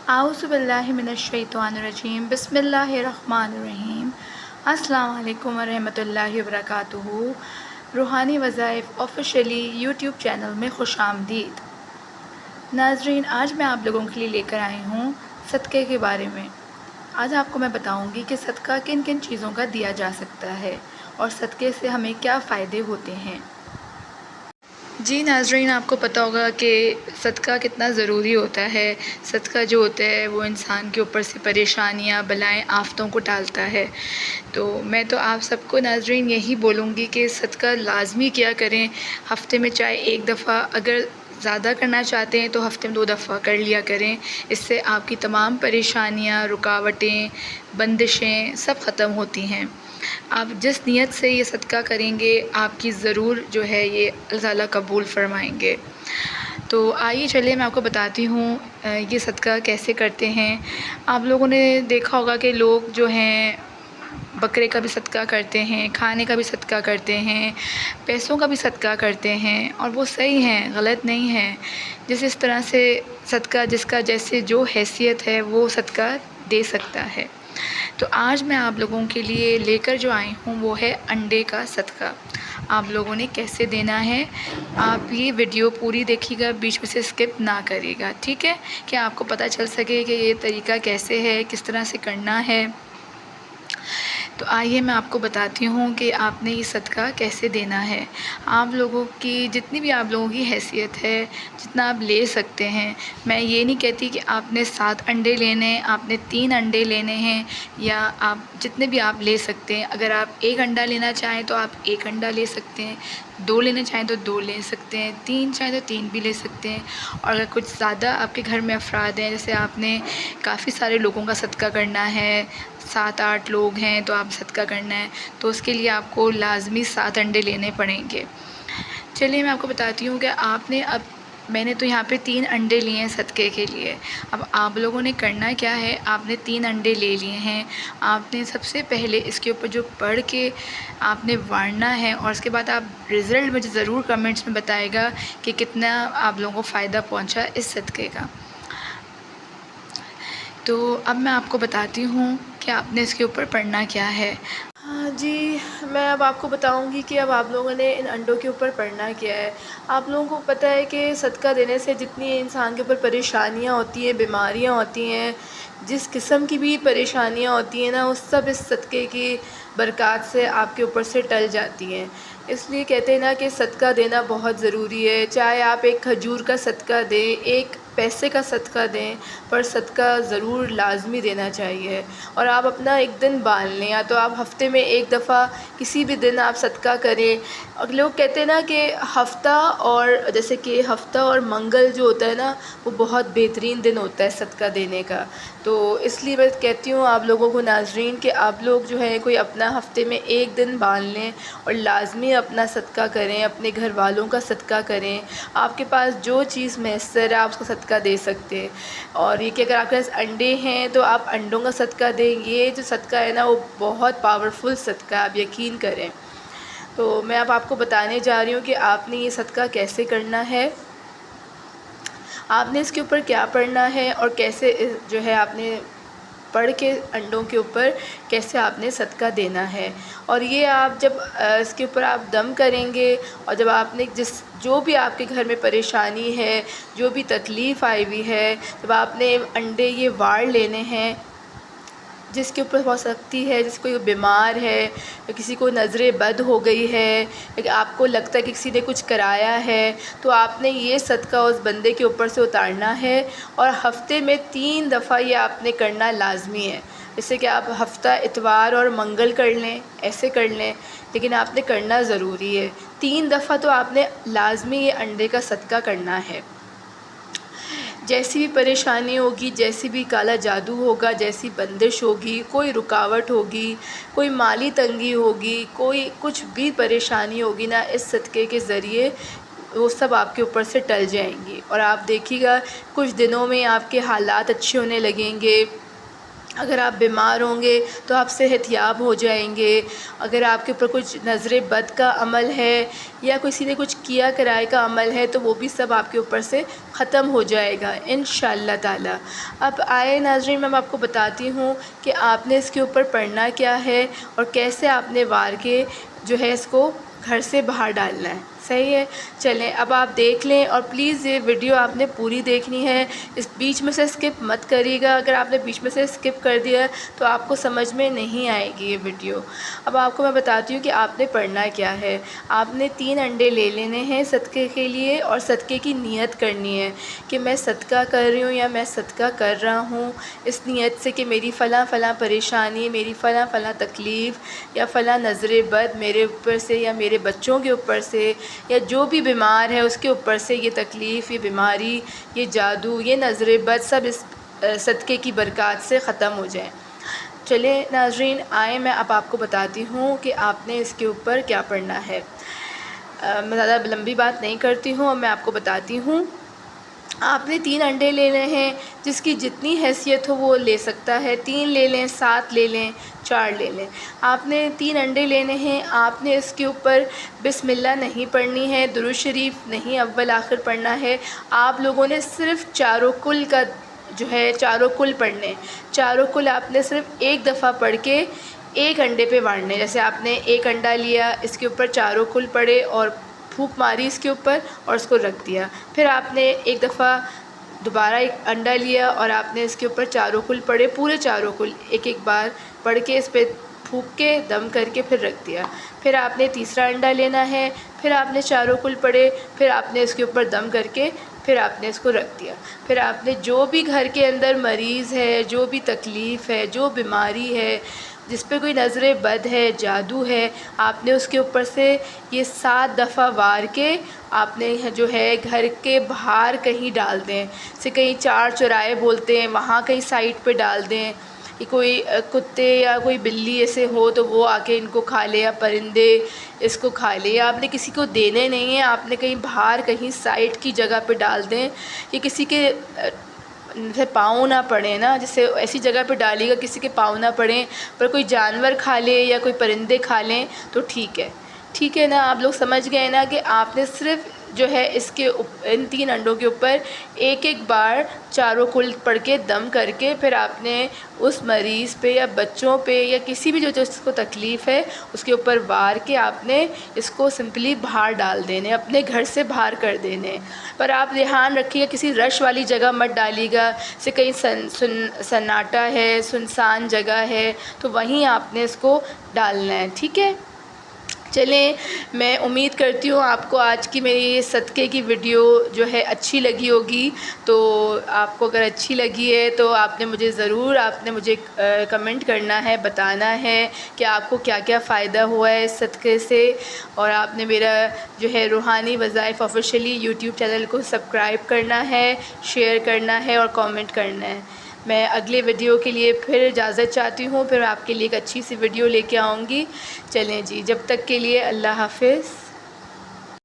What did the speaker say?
اعوذ باللہ من الشیطان الرجیم بسم اللہ الرحمن الرحیم۔ السلام علیکم ورحمۃ اللہ وبرکاتہ۔ روحانی وظائف آفیشیلی یوٹیوب چینل میں خوش آمدید۔ ناظرین، آج میں آپ لوگوں کے لیے لے کر آئی ہوں صدقے کے بارے میں۔ آج آپ کو میں بتاؤں گی کہ صدقہ کن کن چیزوں کا دیا جا سکتا ہے اور صدقے سے ہمیں کیا فائدے ہوتے ہیں۔ جی ناظرین، آپ کو پتہ ہوگا کہ صدقہ کتنا ضروری ہوتا ہے۔ صدقہ جو ہوتا ہے وہ انسان کے اوپر سے پریشانیاں، بلائیں، آفتوں کو ٹالتا ہے۔ تو میں تو آپ سب کو ناظرین یہی بولوں گی کہ صدقہ لازمی کیا کریں۔ ہفتے میں چاہے ایک دفعہ، اگر زیادہ کرنا چاہتے ہیں تو ہفتے میں 2 دفعہ کر لیا کریں۔ اس سے آپ کی تمام پریشانیاں، رکاوٹیں، بندشیں سب ختم ہوتی ہیں۔ آپ جس نیت سے یہ صدقہ کریں گے، آپ کی ضرور جو ہے یہ اللہ تعالیٰ قبول فرمائیں گے۔ تو آئیے چلیے میں آپ کو بتاتی ہوں یہ صدقہ کیسے کرتے ہیں۔ آپ لوگوں نے دیکھا ہوگا کہ لوگ جو ہیں بکرے کا بھی صدقہ کرتے ہیں، کھانے کا بھی صدقہ کرتے ہیں، پیسوں کا بھی صدقہ کرتے ہیں، اور وہ صحیح ہیں، غلط نہیں ہیں۔ جس طرح سے صدقہ جس کا جیسے جو حیثیت ہے وہ صدقہ دے سکتا ہے۔ تو آج میں آپ لوگوں کے لیے لے کر جو آئی ہوں وہ ہے انڈے کا صدقہ۔ آپ لوگوں نے کیسے دینا ہے، آپ یہ ویڈیو پوری دیکھیے گا، بیچ میں سے اسکپ نہ کریے گا، ٹھیک ہے؟ کہ آپ کو پتہ چل سکے کہ یہ طریقہ کیسے ہے، کس طرح سے کرنا ہے۔ تو آئیے میں آپ کو بتاتی ہوں کہ آپ نے یہ صدقہ کیسے دینا ہے۔ آپ لوگوں کی جتنی بھی آپ لوگوں کی حیثیت ہے، جتنا آپ لے سکتے ہیں، میں یہ نہیں کہتی کہ آپ نے 7 انڈے لینے ہیں، آپ نے 3 انڈے لینے ہیں، یا آپ جتنے بھی آپ لے سکتے ہیں۔ اگر آپ 1 انڈا لینا چاہیں تو آپ 1 انڈا لے سکتے ہیں، 2 لینا چاہیں تو 2 لے سکتے ہیں، 3 چاہیں تو 3 بھی لے سکتے ہیں۔ اور اگر کچھ زیادہ آپ کے گھر میں افراد ہیں، جیسے آپ نے کافی سارے لوگوں کا صدقہ کرنا ہے، 7-8 لوگ ہیں تو آپ صدقہ کرنا ہے، تو اس کے لیے آپ کو لازمی 7 انڈے لینے پڑیں گے۔ چلیے میں آپ کو بتاتی ہوں کہ آپ نے میں نے تو یہاں پہ 3 انڈے لیے ہیں صدقے کے لیے۔ اب آپ لوگوں نے کرنا کیا ہے، آپ نے 3 انڈے لے لیے ہیں۔ آپ نے سب سے پہلے اس کے اوپر جو پڑھ کے آپ نے وارنا ہے، اور اس کے بعد آپ رزلٹ مجھے ضرور کمنٹس میں بتائے گا کہ کتنا آپ لوگوں کو فائدہ پہنچا اس صدقے کا۔ تو اب میں آپ کو بتاتی ہوں کہ آپ نے اس کے اوپر پڑھنا کیا ہے۔ ہاں جی، میں اب آپ کو بتاؤں گی کہ اب آپ لوگوں نے ان انڈوں کے اوپر پڑھنا کیا ہے۔ آپ لوگوں کو پتہ ہے کہ صدقہ دینے سے جتنی انسان کے اوپر پریشانیاں ہوتی ہیں، بیماریاں ہوتی ہیں، جس قسم کی بھی پریشانیاں ہوتی ہیں نا، وہ سب اس صدقے کی برکات سے آپ کے اوپر سے ٹل جاتی ہیں۔ اس لیے کہتے ہیں نا کہ صدقہ دینا بہت ضروری ہے۔ چاہے آپ ایک کھجور کا صدقہ دیں، ایک پیسے کا صدقہ دیں، پر صدقہ ضرور لازمی دینا چاہیے۔ اور آپ اپنا ایک دن بال لیں، یا تو آپ ہفتے میں ایک دفعہ کسی بھی دن آپ صدقہ کریں۔ اور لوگ کہتے ہیں نا کہ ہفتہ اور جیسے کہ ہفتہ اور منگل جو ہوتا ہے نا، وہ بہت بہترین دن ہوتا ہے صدقہ دینے کا۔ تو اس لیے میں کہتی ہوں آپ لوگوں کو ناظرین کہ آپ لوگ جو ہے کوئی اپنا ہفتے میں ایک دن بال لیں اور لازمی اپنا صدقہ کریں، اپنے گھر والوں کا صدقہ کریں۔ آپ کے پاس جو چیز میسر ہے آپ اس کا صدقہ دے سکتے ہیں۔ اور یہ کہ اگر آپ کے پاس انڈے ہیں تو آپ انڈوں کا صدقہ دیں۔ یہ جو صدقہ ہے نا وہ بہت پاورفل صدقہ ہے، آپ یقین کریں۔ تو میں اب آپ کو بتانے جا رہی ہوں کہ آپ نے یہ صدقہ کیسے کرنا ہے، آپ نے اس کے اوپر کیا پڑھنا ہے، اور کیسے جو ہے آپ نے پڑھ کے انڈوں کے اوپر کیسے آپ نے صدقہ دینا ہے۔ اور یہ آپ جب اس کے اوپر آپ دم کریں گے، اور جب آپ نے جو بھی آپ کے گھر میں پریشانی ہے، جو بھی تکلیف آئی ہوئی ہے، جب آپ نے انڈے یہ وار لینے ہیں، جس کے اوپر ہو سکتی ہے، جس کوئی بیمار ہے، یا کسی کو نظر بد ہو گئی ہے، یا آپ کو لگتا ہے کہ کسی نے کچھ کرایا ہے، تو آپ نے یہ صدقہ اس بندے کے اوپر سے اتارنا ہے، اور ہفتے میں 3 دفعہ یہ آپ نے کرنا لازمی ہے۔ جیسے کہ آپ ہفتہ اتوار اور منگل کر لیں، ایسے کر لیں، لیکن آپ نے کرنا ضروری ہے۔ 3 دفعہ تو آپ نے لازمی یہ انڈے کا صدقہ کرنا ہے۔ جیسی بھی پریشانی ہوگی، جیسی بھی کالا جادو ہوگا، جیسی بندش ہوگی، کوئی رکاوٹ ہوگی، کوئی مالی تنگی ہوگی، کوئی کچھ بھی پریشانی ہوگی نا، اس صدقے کے ذریعے وہ سب آپ کے اوپر سے ٹل جائیں گی۔ اور آپ دیکھیے گا کچھ دنوں میں آپ کے حالات اچھے ہونے لگیں گے، اگر آپ بیمار ہوں گے تو آپ صحت یاب ہو جائیں گے. اگر آپ کے اوپر کچھ نظر بد کا عمل ہے یا کسی نے کچھ کیا کرائے کا عمل ہے تو وہ بھی سب آپ کے اوپر سے ختم ہو جائے گا انشاءاللہ تعالی. اب آئے ناظرین، میں آپ کو بتاتی ہوں کہ آپ نے اس کے اوپر پڑھنا کیا ہے اور کیسے آپ نے وار کے جو ہے اس کو گھر سے باہر ڈالنا ہے. صحیح ہے، چلیں اب آپ دیکھ لیں اور پلیز یہ ویڈیو آپ نے پوری دیکھنی ہے، اس بیچ میں سے اسکپ مت کریے گا. اگر آپ نے بیچ میں سے اسکپ کر دیا تو آپ کو سمجھ میں نہیں آئے گی یہ ویڈیو. اب آپ کو میں بتاتی ہوں کہ آپ نے پڑھنا کیا ہے. آپ نے 3 انڈے لے لینے ہیں صدقے کے لیے اور صدقے کی نیت کرنی ہے کہ میں صدقہ کر رہی ہوں یا میں صدقہ کر رہا ہوں اس نیت سے کہ میری فلاں فلاں پریشانی، میری فلاں فلاں تکلیف یا فلاں نظر بد میرے اوپر سے یا میرے بچوں کے اوپر سے یا جو بھی بیمار ہے اس کے اوپر سے یہ تکلیف، یہ بیماری، یہ جادو، یہ نظر بد سب اس صدقے کی برکات سے ختم ہو جائیں. چلیں ناظرین آئیں، میں اب آپ کو بتاتی ہوں کہ آپ نے اس کے اوپر کیا پڑھنا ہے. میں زیادہ لمبی بات نہیں کرتی ہوں، اب میں آپ کو بتاتی ہوں. آپ نے 3 انڈے لینے ہیں، جس کی جتنی حیثیت ہو وہ لے سکتا ہے. 3 لے لیں، 7 لے لیں، 4 لے لیں. آپ نے 3 انڈے لینے ہیں. آپ نے اس کے اوپر بسم اللہ نہیں پڑھنی ہے، درود شریف نہیں اول آخر پڑھنا ہے. آپ لوگوں نے صرف چاروں کل کا جو ہے چاروں کل پڑھنے. چاروں کل آپ نے صرف ایک دفعہ پڑھ کے ایک انڈے پہ وارنے. جیسے آپ نے ایک انڈا لیا، اس کے اوپر چاروں کل پڑھے اور پھونک ماری اس کے اوپر اور اس کو رکھ دیا. پھر آپ نے ایک دفعہ دوبارہ ایک انڈا لیا اور آپ نے اس کے اوپر چاروں کل پڑھے، پورے چاروں کل ایک ایک بار پڑھ کے اس پہ پھونک کے دم کر کے پھر رکھ دیا. پھر آپ نے تیسرا انڈا لینا ہے، پھر آپ نے چاروں کل پڑھے، پھر آپ نے اس کے اوپر دم کر کے پھر آپ نے اس کو رکھ دیا. پھر آپ نے جو بھی گھر کے اندر مریض ہے، جو بھی تکلیف ہے، جو بیماری ہے، جس پہ کوئی نظر بد ہے، جادو ہے، آپ نے اس کے اوپر سے یہ 7 دفعہ وار کے آپ نے جو ہے گھر کے باہر کہیں ڈال دیں. جیسے کہیں 4 چوراہے بولتے ہیں وہاں کہیں سائڈ پہ ڈال دیں کہ کوئی کتے یا کوئی بلی ایسے ہو تو وہ آ کے ان کو کھا لے یا پرندے اس کو کھا لے. یا آپ نے کسی کو دینے نہیں ہیں، آپ نے کہیں باہر کہیں سائڈ کی جگہ پہ ڈال دیں کہ کسی کے جیسے پاؤں نہ پڑیں نا، جیسے ایسی جگہ پہ ڈالیے گا کسی کے پاؤں نہ پڑیں، پر کوئی جانور کھا لے یا کوئی پرندے کھا لیں تو ٹھیک ہے. ٹھیک ہے نا، آپ لوگ سمجھ گئے نا کہ آپ نے صرف جو ہے اس کے ان 3 انڈوں کے اوپر ایک ایک بار چاروں کل پڑھ کے دم کر کے پھر آپ نے اس مریض پہ یا بچوں پہ یا کسی بھی جو اس کو تکلیف ہے اس کے اوپر وار کے آپ نے اس کو سمپلی باہر ڈال دینے، اپنے گھر سے باہر کر دینے. پر آپ دھیان رکھیے گا کسی رش والی جگہ مت ڈالیے گا. جیسے کہیں سناٹا ہے، سنسان جگہ ہے تو وہیں آپ نے اس کو ڈالنا ہے. ٹھیک ہے، چلیں میں امید کرتی ہوں آپ کو آج کی میری صدقے کی ویڈیو جو ہے اچھی لگی ہوگی. تو آپ کو اگر اچھی لگی ہے تو آپ نے مجھے کمنٹ کرنا ہے، بتانا ہے کہ آپ کو کیا کیا فائدہ ہوا ہے اس صدقے سے. اور آپ نے میرا جو ہے روحانی وظائف آفیشلی یوٹیوب چینل کو سبسکرائب کرنا ہے، شیئر کرنا ہے اور کامنٹ کرنا ہے. میں اگلے ویڈیو کے لیے پھر اجازت چاہتی ہوں، پھر آپ کے لیے ایک اچھی سی ویڈیو لے کے آؤں گی. چلیں جی، جب تک کے لیے اللہ حافظ.